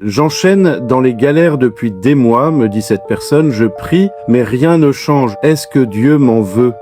J'enchaîne dans les galères depuis des mois, me dit cette personne, je prie, mais rien ne change. Est-ce que Dieu m'en veut ?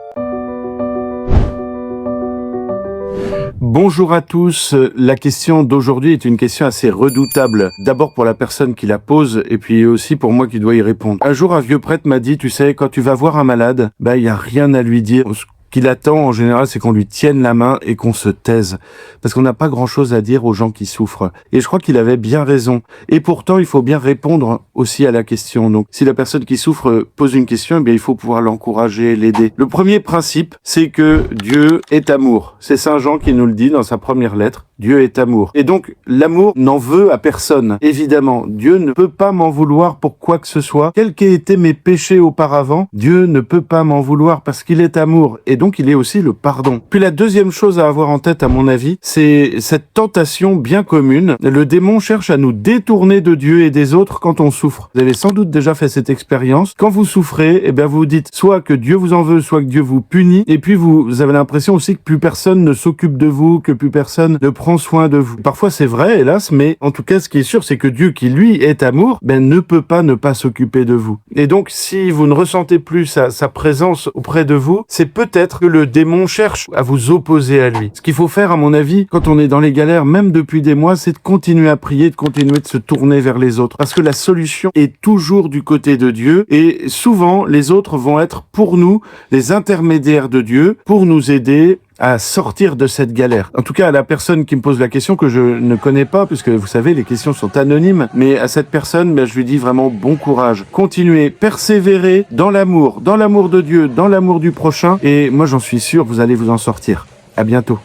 Bonjour à tous, la question d'aujourd'hui est une question assez redoutable. D'abord pour la personne qui la pose et puis aussi pour moi qui dois y répondre. Un jour un vieux prêtre m'a dit, tu sais, quand tu vas voir un malade, il y a rien à lui dire. Ce qu'il attend en général, c'est qu'on lui tienne la main et qu'on se taise. Parce qu'on n'a pas grand-chose à dire aux gens qui souffrent. Et je crois qu'il avait bien raison. Et pourtant, il faut bien répondre aussi à la question. Donc, si la personne qui souffre pose une question, il faut pouvoir l'encourager, l'aider. Le premier principe, c'est que Dieu est amour. C'est Saint Jean qui nous le dit dans sa première lettre. Dieu est amour. Et donc, l'amour n'en veut à personne. Évidemment, Dieu ne peut pas m'en vouloir pour quoi que ce soit. Quels qu'aient été mes péchés auparavant, Dieu ne peut pas m'en vouloir parce qu'il est amour. Et donc, il est aussi le pardon. Puis la deuxième chose à avoir en tête, à mon avis, c'est cette tentation bien commune. Le démon cherche à nous détourner de Dieu et des autres quand on souffre. Vous avez sans doute déjà fait cette expérience. Quand vous souffrez, vous vous dites soit que Dieu vous en veut, soit que Dieu vous punit. Et puis, vous avez l'impression aussi que plus personne ne s'occupe de vous, que plus personne ne prend soin de vous. Parfois c'est vrai, hélas, mais en tout cas ce qui est sûr, c'est que Dieu qui lui est amour, ne peut pas ne pas s'occuper de vous. Et donc si vous ne ressentez plus sa présence auprès de vous, c'est peut-être que le démon cherche à vous opposer à lui. Ce qu'il faut faire à mon avis, quand on est dans les galères, même depuis des mois, c'est de continuer à prier, de continuer de se tourner vers les autres. Parce que la solution est toujours du côté de Dieu et souvent les autres vont être pour nous les intermédiaires de Dieu pour nous aider à sortir de cette galère. En tout cas, à la personne qui me pose la question, que je ne connais pas, puisque vous savez, les questions sont anonymes, mais à cette personne, je lui dis vraiment bon courage. Continuez, persévérez dans l'amour de Dieu, dans l'amour du prochain, et moi j'en suis sûr, vous allez vous en sortir. À bientôt.